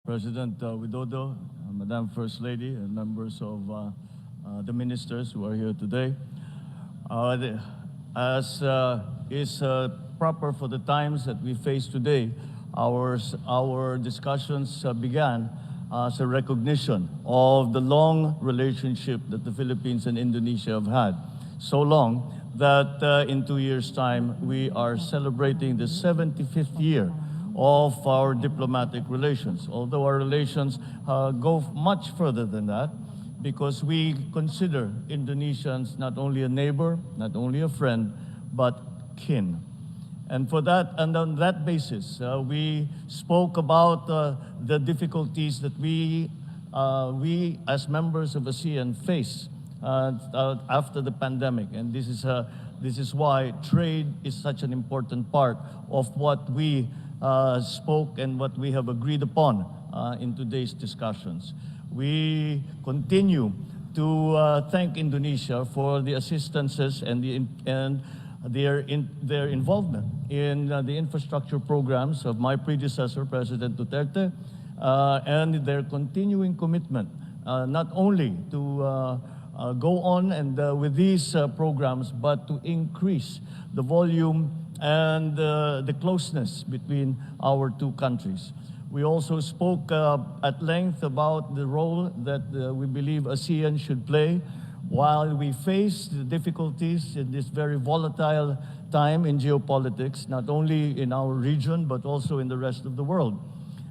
President Widodo, Madam First Lady, and members of the ministers who are here today. As is proper for the times that we face today, our discussions began as a recognition of the long relationship that the Philippines and Indonesia have had. So long that in 2 years' time, we are celebrating the 75th year of our diplomatic relations, although our relations go much further than that, because we consider Indonesians not only a neighbor, not only a friend, but kin. And for that, and on that basis, we spoke about the difficulties that we as members of ASEAN face after the pandemic. And this is why trade is such an important part of what we spoke and what we have agreed upon in today's discussions. We continue to thank Indonesia for the assistances and their involvement in the infrastructure programs of my predecessor, President Duterte, and their continuing commitment not only to go on and with these programs, but to increase the volume and the closeness between our two countries. We also spoke at length about the role that we believe ASEAN should play while we face the difficulties in this very volatile time in geopolitics, not only in our region, but also in the rest of the world.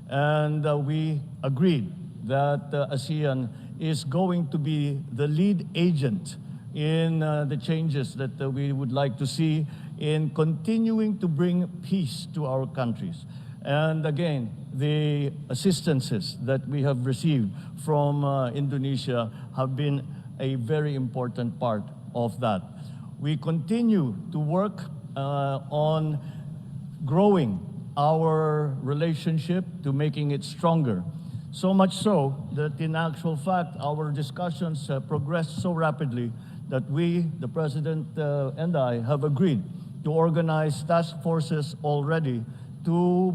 And we agreed that ASEAN is going to be the lead agent in the changes that we would like to see in continuing to bring peace to our countries. And again, the assistances that we have received from Indonesia have been a very important part of that. We continue to work on growing our relationship to making it stronger. So much so that in actual fact, our discussions progressed so rapidly that we, the President and I, have agreed to organize task forces already to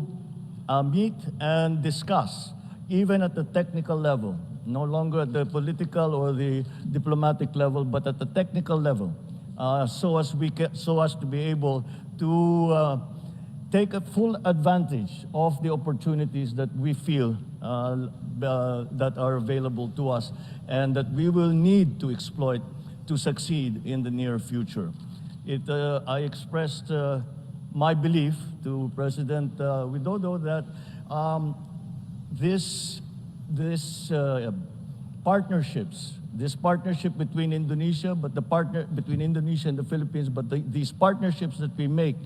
meet and discuss, even at the technical level, no longer at the political or the diplomatic level, but at the technical level, so as to be able to take a full advantage of the opportunities that we feel that are available to us and that we will need to exploit to succeed in the near future. I expressed my belief to President Widodo that this partnership between Indonesia, between Indonesia and the Philippines, but these partnerships that we make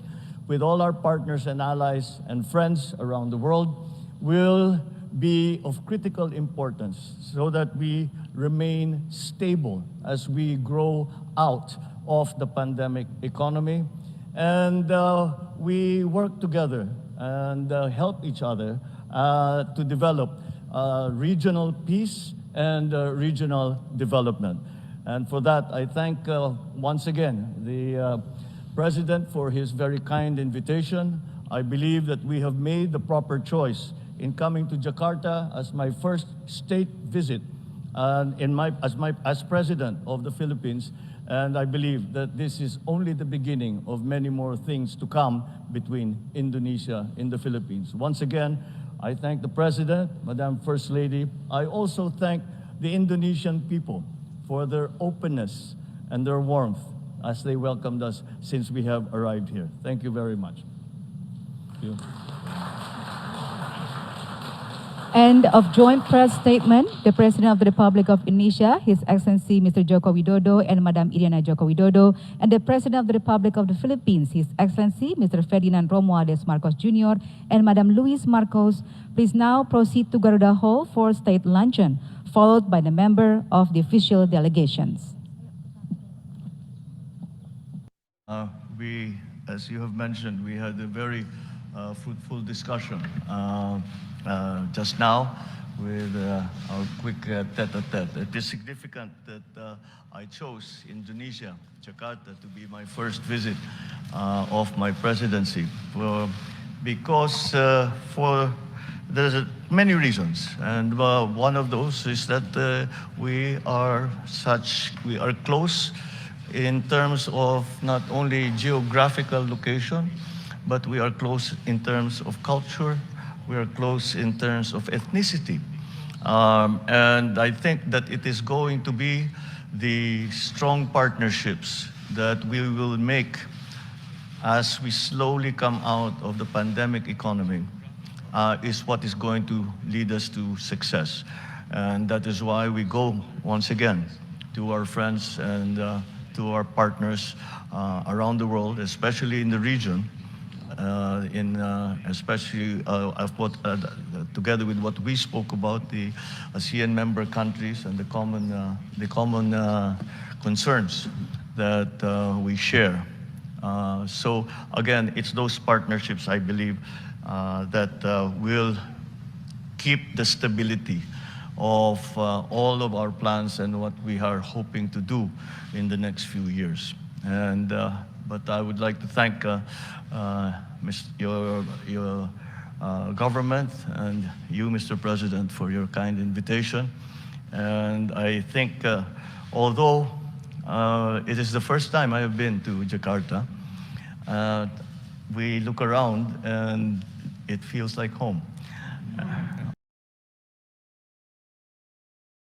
with all our partners and allies and friends around the world will be of critical importance so that we remain stable as we grow out of the pandemic economy. And we work together and help each other to develop regional peace and regional development. And for that, I thank once again the President for his very kind invitation. I believe that we have made the proper choice in coming to Jakarta as my first state visit as President of the Philippines. And I believe that this is only the beginning of many more things to come between Indonesia and the Philippines. Once again, I thank the President, Madam First Lady. I also thank the Indonesian people for their openness and their warmth as they welcomed us since we have arrived here. Thank you very much. Thank you. End of joint press statement. The President of the Republic of Indonesia, His Excellency Mr. Joko Widodo and Madam Iryana Joko Widodo, and the President of the Republic of the Philippines, His Excellency Mr. Ferdinand Romualdez Marcos Jr. and Madam Luis Marcos, please now proceed to Garuda Hall for state luncheon, followed by the member of the official delegations. As you have mentioned, we had a very fruitful discussion just now with our quick tete-a-tete. It is significant that I chose Indonesia, Jakarta, to be my first visit of my presidency because for there's many reasons, and one of those is that we are close in terms of not only geographical location, but we are close in terms of culture, we are close in terms of ethnicity. And I think that it is going to be the strong partnerships that we will make as we slowly come out of the pandemic economy is what is going to lead us to success. And that is why we go once again to our friends and to our partners around the world, especially in the region, especially together with what we spoke about, the ASEAN member countries and the common concerns that we share. So again, it's those partnerships, I believe, that will keep the stability of all of our plans and what we are hoping to do in the next few years. And but I would like to thank your government and you, Mr. President, for your kind invitation. And I think, although it is the first time I have been to Jakarta, we look around and it feels like home.